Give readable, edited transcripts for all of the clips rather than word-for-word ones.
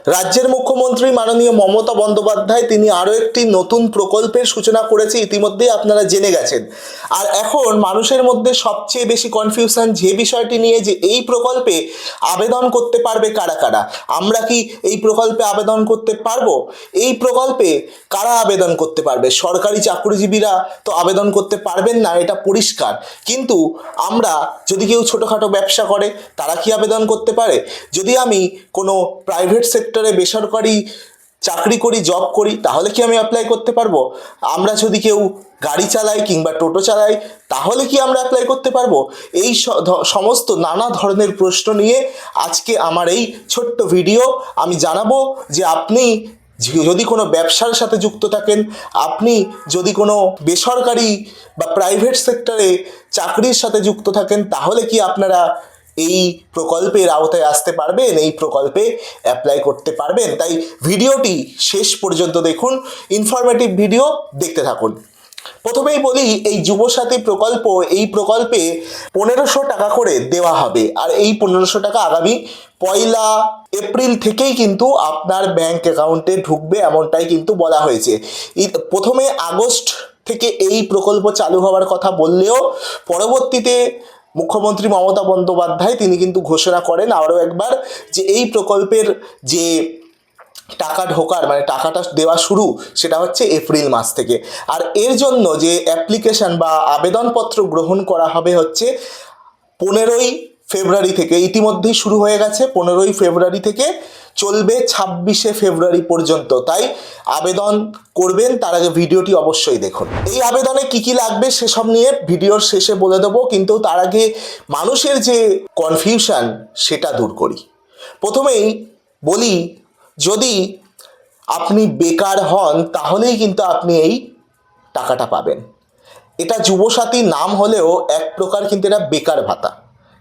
রাজ্যের মুখ্যমন্ত্রী মাননীয় মমতা বন্দ্যোপাধ্যায় তিনি আরও একটি নতুন প্রকল্পের সূচনা করেছে, ইতিমধ্যেই আপনারা জেনে গেছেন। আর এখন মানুষের মধ্যে সবচেয়ে বেশি কনফিউশন যে বিষয়টি নিয়ে, যে এই প্রকল্পে আবেদন করতে পারবে কারা কারা। আমরা কি এই প্রকল্পে আবেদন করতে পারবো? এই প্রকল্পে কারা আবেদন করতে পারবে? সরকারি চাকরিজীবীরা তো আবেদন করতে পারবেন না, এটা পরিষ্কার। কিন্তু আমরা যদি কেউ ছোটোখাটো ব্যবসা করে তারা কি আবেদন করতে পারে? যদি আমি কোনো প্রাইভেট সেক্টরে বেসরকারি চাকরি করি, জব করি, তাহলে কি আমি অ্যাপ্লাই করতে পারবো? আমরা যদি কেউ গাড়ি চালাই কিংবা টোটো চালাই, তাহলে কি আমরা অ্যাপ্লাই করতে পারবো? এই সমস্ত নানা ধরনের প্রশ্ন নিয়ে আজকে আমার এই ছোট্ট ভিডিও। আমি জানাবো যে আপনি যদি কোনো ব্যবসার সাথে যুক্ত থাকেন, আপনি যদি কোনো বেসরকারি বা প্রাইভেট সেক্টরে চাকরির সাথে যুক্ত থাকেন, তাহলে কি আপনারা এই প্রকল্পের আওতায় আসতে পারবেন, এই প্রকল্পে অ্যাপ্লাই করতে পারবেন? তাই ভিডিওটি শেষ পর্যন্ত দেখুন, ইনফরমেটিভ ভিডিও দেখতে থাকুন। প্রথমেই বলি, এই যুবসাথী প্রকল্প, এই প্রকল্পে 1500 টাকা করে দেওয়া হবে। আর এই 1500 টাকা আগামী 1 এপ্রিল থেকেই কিন্তু আপনার ব্যাংক অ্যাকাউন্টে ঢুকবে, এমনটাই কিন্তু বলা হয়েছে। প্রথমে আগস্ট থেকে এই প্রকল্প চালু হওয়ার কথা বললেও পরবর্তীতে মুখ্যমন্ত্রী মমতা বন্দ্যোপাধ্যায় তিনি কিন্তু ঘোষণা করেন আরও একবার যে এই প্রকল্পের যে টাকা ঢোকার মানে টাকাটা দেওয়া শুরু, সেটা হচ্ছে এপ্রিল মাস থেকে। আর এর জন্য যে অ্যাপ্লিকেশন বা আবেদনপত্র গ্রহণ করা হবে হচ্ছে 15ই ফেব্রুয়ারি থেকে। ইতিমধ্যেই শুরু হয়ে গেছে 15ই ফেব্রুয়ারি থেকে, চলবে 26শে ফেব্রুয়ারি পর্যন্ত। তাই আবেদন করবেন তার আগে ভিডিওটি অবশ্যই দেখুন। এই আবেদনে কি কি লাগবে সেসব নিয়ে ভিডিওর শেষে বলে দেবো, কিন্তু তার আগে মানুষের যে কনফিউশন সেটা দূর করি। প্রথমেই বলি, যদি আপনি বেকার হন তাহলেই কিন্তু আপনি এই টাকাটা পাবেন। এটা যুবসাথী নাম হলেও এক প্রকার কিন্তু এটা বেকার ভাতা,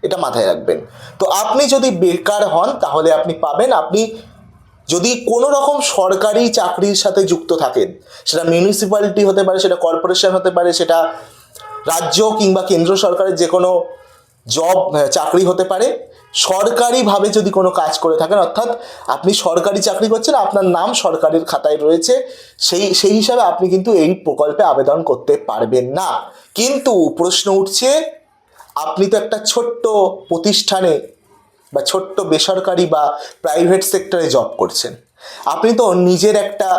এটা মাথায় রাখবেন। তো আপনি যদি বেকার হন তাহলে আপনি পাবেন। আপনি যদি কোনো রকম সরকারি চাকরির সাথে যুক্ত থাকেন, সেটা মিউনিসিপ্যালিটি হতে পারে, সেটা কর্পোরেশন হতে পারে, সেটা রাজ্য কিংবা কেন্দ্র সরকারের যে কোনো জব চাকরি হতে পারে, সরকারিভাবে যদি কোনো কাজ করে থাকেন, অর্থাৎ আপনি সরকারি চাকরি করছেন, আপনার নাম সরকারের খাতায় রয়েছে, সেই হিসাবে আপনি কিন্তু এই প্রকল্পে আবেদন করতে পারবেন না। কিন্তু প্রশ্ন উঠছে, আপনি তো একটা ছোট্ট প্রতিষ্ঠানে বা ছোট্ট বেসরকারি বা প্রাইভেট সেক্টরে জব করছেন, আপনি তো নিজের একটা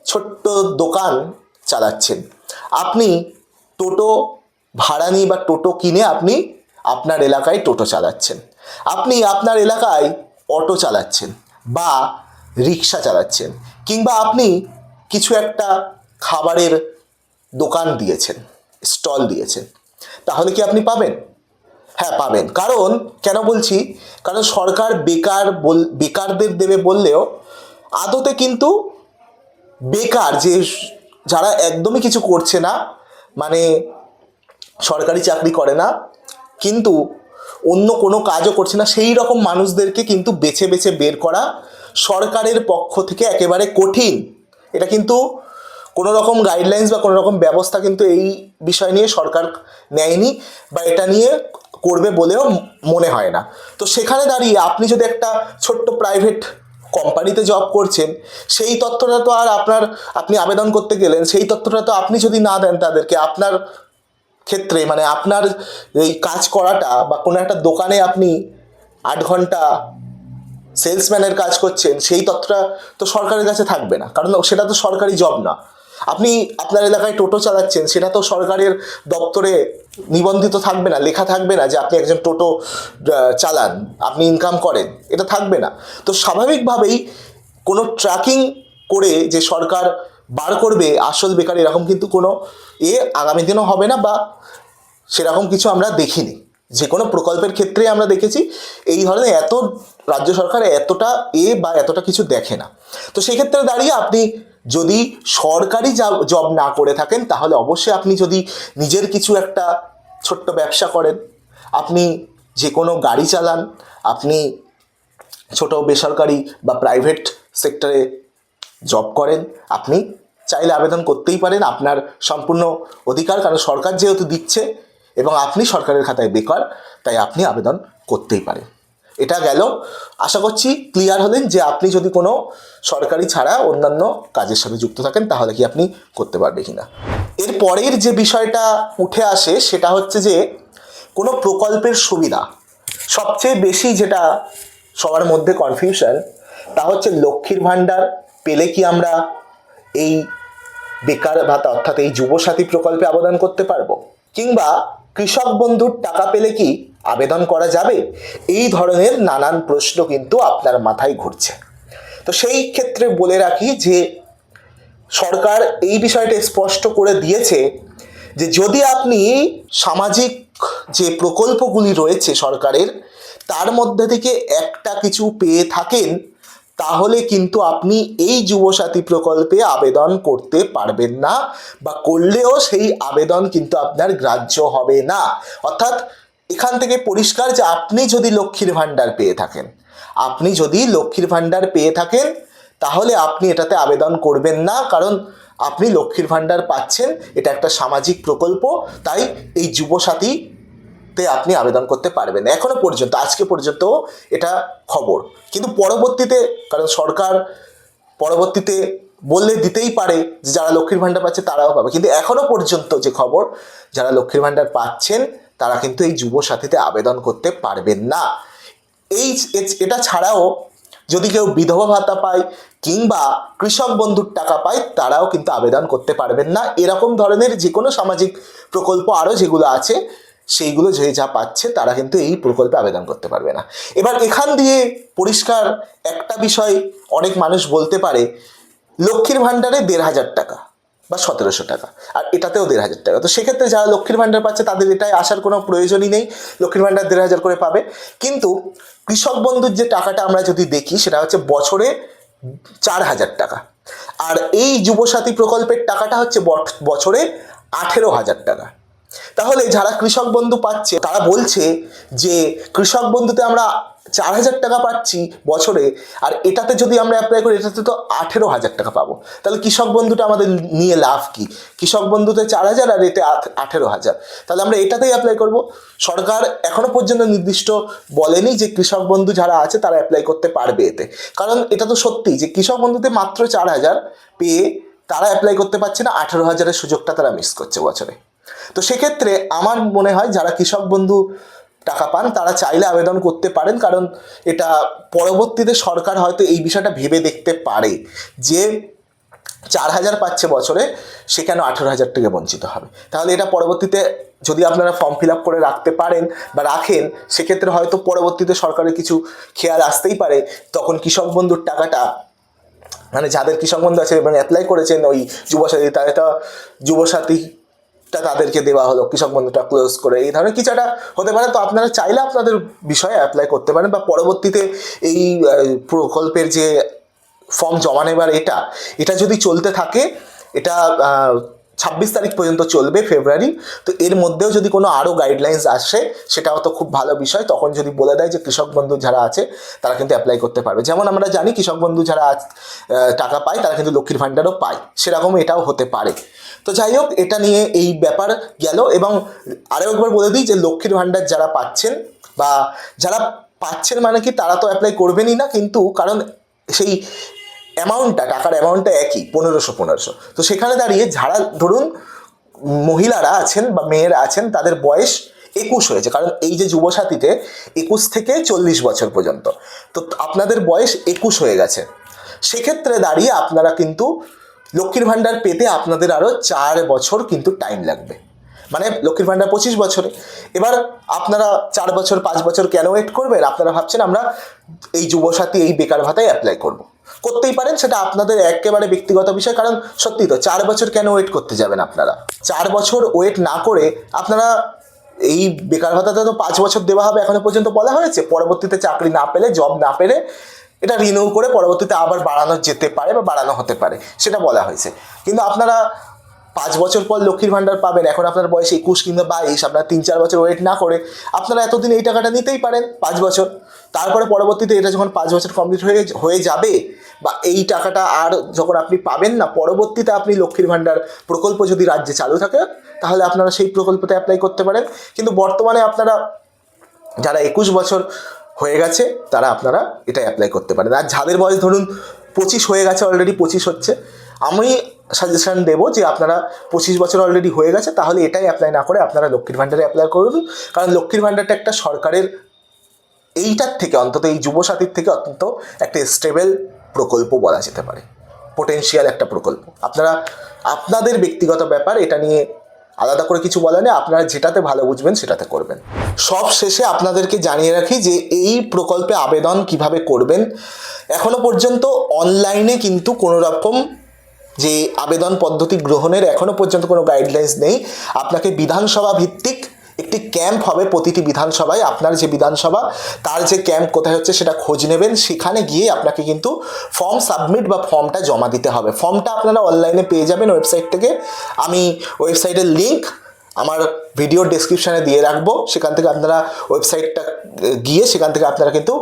ছোট্ট দোকান চালাচ্ছেন, আপনি টোটো ভাড়া নিয়ে বা টোটো কিনে আপনি আপনার এলাকায় টোটো চালাচ্ছেন, আপনি আপনার এলাকায় অটো চালাচ্ছেন বা রিক্সা চালাচ্ছেন, কিংবা আপনি কিছু একটা খাবারের দোকান দিয়েছেন, স্টল দিয়েছেন, তাহলে কি আপনি পাবেন? হ্যাঁ, পাবেন। কারণ কেন বলছি, কারণ সরকার বেকারদের দেবে বললেও আদতে কিন্তু বেকার যারা একদমই কিছু করছে না, মানে সরকারি চাকরি করে না কিন্তু অন্য কোনো কাজও করছে না, সেই রকম মানুষদেরকে কিন্তু বেছে বেছে বের করা সরকারের পক্ষ থেকে একেবারে কঠিন। এটা কিন্তু কোনো রকম গাইডলাইন্স বা কোনো রকম ব্যবস্থা কিন্তু এই বিষয় নিয়ে সরকার নেয়নি, বা এটা নিয়ে করবে বলেও মনে হয় না। তো সেখানে দাঁড়িয়ে আপনি যদি একটা ছোট্ট প্রাইভেট কোম্পানিতে জব করছেন, সেই তথ্যটা তো আর আপনি আবেদন করতে গেলেন, সেই তথ্যটা তো আপনি যদি না দেন তাদেরকে, আপনার ক্ষেত্রে মানে আপনার এই কাজ করাটা বা কোনো একটা দোকানে আপনি 8 ঘন্টা সেলসম্যানের কাজ করছেন, সেই তথ্যটা তো সরকারের কাছে থাকবে না, কারণ সেটা তো সরকারি জব না। আপনি আপনার এলাকায় টোটো চালাচ্ছেন, সেটা তো সরকারের দপ্তরে নিবন্ধিত থাকবে না, লেখা থাকবে না যে আপনি একজন টোটো চালান, আপনি ইনকাম করেন, এটা থাকবে না। তো স্বাভাবিকভাবেই কোনো ট্র্যাকিং করে যে সরকার বার করবে আসল বেকার, এরকম কিন্তু কোনো আগামী দিনও হবে না, বা সেরকম কিছু আমরা দেখিনি। যে কোনো প্রকল্পের ক্ষেত্রে আমরা দেখেছি এই ধরনের রাজ্য সরকার এতটা বা এতটা কিছু দেখে না। তো সেই ক্ষেত্রে দাঁড়িয়ে আপনি যদি সরকারি জব না করে থাকেন, তাহলে অবশ্যই আপনি যদি নিজের কিছু একটা ছোট্ট ব্যবসা করেন, আপনি যে কোনো গাড়ি চালান, আপনি ছোট বেসরকারি বা প্রাইভেট সেক্টরে জব করেন, আপনি চাইলে আবেদন করতেই পারেন, আপনার সম্পূর্ণ অধিকার। কারণ সরকার যেহেতু দিচ্ছে এবং আপনি সরকারের খাতায় বেকার, তাই আপনি আবেদন করতেই পারেন। এটা গেল। আশা করছি ক্লিয়ার হলেন যে আপনি যদি কোনো সরকারি ছাড়া অন্যান্য কাজের সাথে যুক্ত থাকেন তাহলে কি আপনি করতে পারবে কিনা। এর পরের যে বিষয়টা উঠে আসে সেটা হচ্ছে যে কোনো প্রকল্পের সুবিধা। সবচেয়ে বেশি যেটা সবার মধ্যে কনফিউশন তা হচ্ছে লক্ষ্মীর ভাণ্ডার পেলে কি আমরা এই বেকার ভাতা অর্থাৎ এই যুবসাথী প্রকল্পে আবেদন করতে পারবো, কিংবা কৃষক বন্ধুর টাকা পেলে কি আবেদন করা যাবে। এই ধরনের নানান প্রশ্ন কিন্তু আপনার মাথায় ঘুরছে। তো সেই ক্ষেত্রে বলে রাখি যে সরকার এই বিষয়টা স্পষ্ট করে দিয়েছে যে যদি আপনি সামাজিক যে প্রকল্পগুলি রয়েছে সরকারের তার মধ্যে থেকে একটা কিছু পেয়ে থাকেন তাহলে কিন্তু আপনি এই যুবসাথী প্রকল্পে আবেদন করতে পারবেন না, বা করলেও সেই আবেদন কিন্তু আপনার গ্রাহ্য হবে না। অর্থাৎ এখান থেকে পরিষ্কার যে আপনি যদি লক্ষ্মীর ভাণ্ডার পেয়ে থাকেন, তাহলে আপনি এটাতে আবেদন করবেন না, কারণ আপনি লক্ষ্মীর ভাণ্ডার পাচ্ছেন, এটা একটা সামাজিক প্রকল্প, তাই এই যুবসাথীতে আপনি আবেদন করতে পারবেন না। এখনো পর্যন্ত আজকে পর্যন্ত এটা খবর, কিন্তু পরবর্তীতে, কারণ সরকার পরবর্তীতে বললে দিতেই পারে যে যারা লক্ষ্মীর ভাণ্ডার পাচ্ছে তারাও পাবে, কিন্তু এখনো পর্যন্ত যে খবর যারা লক্ষ্মীর ভাণ্ডার পাচ্ছেন তারা কিন্তু এই যুবসাথীতে আবেদন করতে পারবেন না। এটা ছাড়াও যদি কেউ বিধবা ভাতা পায় কিংবা কৃষক বন্ধুর টাকা পায় তারাও কিন্তু আবেদন করতে পারবেন না। এরকম ধরনের যে কোনো সামাজিক প্রকল্প আরও যেগুলো আছে সেইগুলো যে যা পাচ্ছে তারা কিন্তু এই প্রকল্পে আবেদন করতে পারবে না। এবার এখান দিয়ে পরিষ্কার একটা বিষয় অনেক মানুষ বলতে পারে, লক্ষ্মীর ভাণ্ডারে ১,৫০০ টাকা বা ১৭০০ টাকা, আর এটাতেও ১,৫০০ টাকা। তো সেক্ষেত্রে যারা লক্ষ্মীর ভাণ্ডার পাচ্ছে তাদের এটাই আসার কোনো প্রয়োজনই নেই, লক্ষ্মীর ভাণ্ডার ১,৫০০ করে পাবে। কিন্তু কৃষক বন্ধুর যে টাকাটা আমরা যদি দেখি সেটা হচ্ছে বছরে ৪,০০০ টাকা, আর এই যুবসাথী প্রকল্পের টাকাটা হচ্ছে বছরে ১৮,০০০ টাকা। তাহলে যারা কৃষক বন্ধু পাচ্ছে তারা বলছে যে কৃষক বন্ধুতে আমরা ৪,০০০ টাকা পাচ্ছি বছরে, আর এটাতে যদি আমরা অ্যাপ্লাই করি এটাতে তো ১৮,০০০ টাকা পাবো। তাহলে কৃষক বন্ধুটা আমাদের নিয়ে লাভ কি? কৃষক বন্ধুতে ৪,০০০ আর এতে ১৮,০০০, তাহলে আমরা এটাতেই অ্যাপ্লাই করব। সরকার এখনো পর্যন্ত নির্দিষ্ট বলেনি যে কৃষক বন্ধু যারা আছে তারা অ্যাপ্লাই করতে পারবে এতে, কারণ এটা তো সত্যি যে কৃষক বন্ধুতে মাত্র ৪,০০০ পেয়ে তারা অ্যাপ্লাই করতে পারছে না, ১৮,০০০-এর সুযোগটা তারা মিস করছে বছরে। তো সেক্ষেত্রে আমার মনে হয় যারা কৃষক বন্ধু টাকা পান তারা চাইলে আবেদন করতে পারেন, কারণ এটা পরবর্তীতে সরকার হয়তো এই বিষয়টা ভেবে দেখতে পারে যে ৪,০০০ পাচ্ছে বছরে, সে কেন ১৮,০০০ থেকে বঞ্চিত হবে। তাহলে এটা পরবর্তীতে যদি আপনারা ফর্ম ফিল আপ করে রাখতে পারেন বা রাখেন, সেক্ষেত্রে হয়তো পরবর্তীতে সরকারের কিছু খেয়াল আসতেই পারে, তখন কৃষক বন্ধুর টাকাটা মানে যাদের কৃষক বন্ধু আছে এবং অ্যাপ্লাই করেছেন ওই যুবসাথী, তারা এটা যুবসাথীটা তাদেরকে দেওয়া হলো, কৃষক বন্ধুটা ক্লোজ করে, এই ধরনের কিছু একটা হতে পারে। তো আপনারা চাইলে আপনাদের বিষয়ে অ্যাপ্লাই করতে পারেন, বা পরবর্তীতে এই প্রকল্পের যে ফর্ম জমা নেবার এটা যদি চলতে থাকে, এটা ২৬ তারিখ পর্যন্ত চলবে ফেব্রুয়ারি। তো এর মধ্যেও যদি কোনো আরও গাইডলাইন্স আসে সেটাও তো খুব ভালো বিষয়, তখন যদি বলে দেয় যে কৃষক বন্ধু যারা আছে তারা কিন্তু অ্যাপ্লাই করতে পারবে। যেমন আমরা জানি কৃষক বন্ধু যারা টাকা পায় তারা কিন্তু লক্ষ্মীর ভাণ্ডারও পায়, সেরকম এটাও হতে পারে। তো যাই হোক, এটা নিয়ে এই ব্যাপার গেল। এবং আরও একবার বলে দিই যে লক্ষ্মীর ভাণ্ডার যারা পাচ্ছেন, বা যারা পাচ্ছেন মানে কি তারা তো অ্যাপ্লাই করবেনই না, কিন্তু কারণ সেই টাকার অ্যামাউন্টটা একই ১৫০০। তো সেখানে দাঁড়িয়ে যারা ধরুন মহিলারা আছেন বা মেয়েরা আছেন তাদের বয়স ২১ হয়েছে, কারণ এই যে যুবসাথীতে ২১ থেকে ৪০ বছর পর্যন্ত, তো আপনাদের বয়স ২১ হয়ে গেছে, সেক্ষেত্রে দাঁড়িয়ে আপনারা কিন্তু লক্ষ্মীর ভাণ্ডার পেতে আপনাদের আরও ৪ বছর কিন্তু টাইম লাগবে। মানে লক্ষ্মীর ভাণ্ডার ২৫ বছরে, এবার আপনারা ৪ বছর ৫ বছর কেন ওয়েট করবেন? আপনারা ভাবছেন আমরা এই যুবসাথী এই বেকার ভাতায় অ্যাপ্লাই করতেই পারেন, সেটা আপনাদের একেবারে ব্যক্তিগত বিষয়। কারণ সত্যি তো ৪ বছর কেন ওয়েট করতে যাবেন আপনারা? ৪ বছর ওয়েট না করে আপনারা এই বেকার ভাতাতে তো ৫ বছর দেওয়া হবে এখনো পর্যন্ত বলা হয়েছে, পরবর্তীতে চাকরি না পেলে, জব না পেলে এটা রিনিউ করে পরবর্তীতে আবার বাড়ানো যেতে পারে বা বাড়ানো হতে পারে, সেটা বলা হয়েছে। কিন্তু আপনারা ৫ বছর পর লক্ষ্মীর ভাণ্ডার পাবেন, এখন আপনার বয়স ২১ কিংবা ২২, আপনারা ৩-৪ বছর ওয়েট না করে আপনারা এতদিন এই টাকাটা নিতেই পারেন ৫ বছর। তারপরে পরবর্তীতে এটা যখন ৫ বছর কমপ্লিট হয়ে যাবে, বা এই টাকাটা আর যখন আপনি পাবেন না, পরবর্তীতে আপনি লক্ষ্মীর ভাণ্ডার প্রকল্প যদি রাজ্যে চালু থাকে তাহলে আপনারা সেই প্রকল্পতে অ্যাপ্লাই করতে পারেন। কিন্তু বর্তমানে আপনারা যারা ২১ বছর হয়ে গেছে তারা আপনারা এটাই অ্যাপ্লাই করতে পারেন। আর যাদের বয়স ধরুন 25 হয়ে গেছে, অলরেডি 25 হচ্ছে, আমি সাজেশন দেবো যে আপনারা 25 বছর অলরেডি হয়ে গেছে, তাহলে এটাই অ্যাপ্লাই না করে আপনারা লক্ষ্মীর ভাণ্ডারে অ্যাপ্লাই করুন। কারণ লক্ষ্মীর ভাণ্ডারটা একটা সরকারের এইটার থেকে, অন্তত এই যুবসাথীর থেকে অত্যন্ত একটা স্টেবল প্রকল্প বলা যেতে পারে, পোটেনশিয়াল একটা প্রকল্প। আপনারা আপনাদের ব্যক্তিগত ব্যাপার, এটা নিয়ে আলাদা করে কিছু বলা নেই, আপনারা যেটাতে ভালো বুঝবেন সেটাতে করবেন। সব শেষে আপনাদেরকে জানিয়ে রাখি যে এই প্রকল্পে আবেদন কিভাবে করবেন। এখনো পর্যন্ত অনলাইনে কিন্তু কোনো রকম যে আবেদন পদ্ধতি গ্রহণের এখনো পর্যন্ত কোনো গাইডলাইন্স নেই। আপনাকে বিধানসভা ভিত্তিক একটি ক্যাম্প হবে প্রতিটি বিধানসভায়, আপনার যে বিধানসভা তার যে ক্যাম্প কোথায় হচ্ছে সেটা খোঁজ নেবেন, সেখানে গিয়ে আপনাকে কিন্তু ফর্ম সাবমিট বা ফর্মটা জমা দিতে হবে। ফর্মটা আপনারা অনলাইনে পেয়ে যাবেন ওয়েবসাইট থেকে, আমি ওয়েবসাইটের লিঙ্ক আমার ভিডিও ডেসক্রিপশানে দিয়ে রাখবো, সেখান থেকে আপনারা ওয়েবসাইটটা গিয়ে সেখান থেকে আপনারা কিন্তু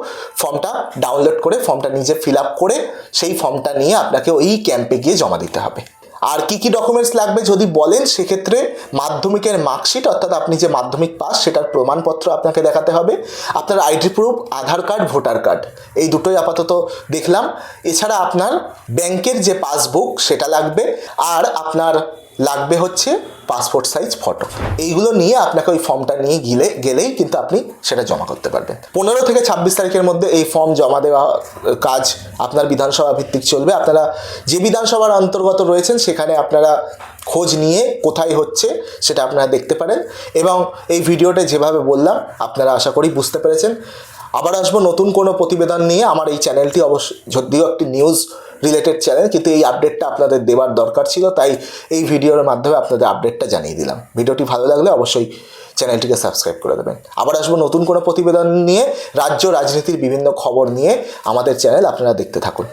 ফর্মটা ডাউনলোড করে ফর্মটা নিজে ফিল আপ করে সেই ফর্মটা নিয়ে আপনাকে ওই ক্যাম্পে গিয়ে জমা দিতে হবে। আর কি কি ডকুমেন্টস লাগবে যদি বলেন, সেক্ষেত্রে মাধ্যমিকের মার্কশিট, অর্থাৎ আপনি যে মাধ্যমিক পাস সেটার প্রমাণপত্র আপনাকে দেখাতে হবে, আপনার আইডি প্রুফ, আধার কার্ড, ভোটার কার্ড, এই দুটোই আপাতত দেখলাম। এছাড়া আপনার ব্যাংকের যে পাসবুক সেটা লাগবে, আর আপনার লাগবে হচ্ছে পাসপোর্ট সাইজ ফটো। এইগুলো নিয়ে আপনাকে ওই ফর্মটা নিয়ে গেলেই কিন্তু আপনি সেটা জমা করতে পারবেন। 15 থেকে 26 তারিখের মধ্যে এই ফর্ম জমা দেওয়া কাজ আপনার বিধানসভা ভিত্তিক চলবে। আপনারা যে বিধানসভার অন্তর্গত রয়েছেন সেখানে আপনারা খোঁজ নিয়ে কোথায় হচ্ছে সেটা আপনারা দেখতে পারেন। এবং এই ভিডিওটা যেভাবে বললাম আপনারা আশা করি বুঝতে পেরেছেন। আবার আসবো নতুন কোনো প্রতিবেদন নিয়ে। আমার এই চ্যানেলটি অবশ্য যদিও একটি নিউজ রিলেটেড চ্যানেল, কিন্তু এই আপডেটটা আপনাদের দেওয়ার দরকার ছিল, তাই এই ভিডিওর মাধ্যমে আপনাদের আপডেটটা জানিয়ে দিলাম। ভিডিওটি ভালো লাগলে অবশ্যই চ্যানেলটিকে সাবস্ক্রাইব করে দেবেন। আবার আসবো নতুন কোনো প্রতিবেদন নিয়ে, রাজ্য রাজনীতির বিভিন্ন খবর নিয়ে। আমাদের চ্যানেল আপনারা দেখতে থাকুন।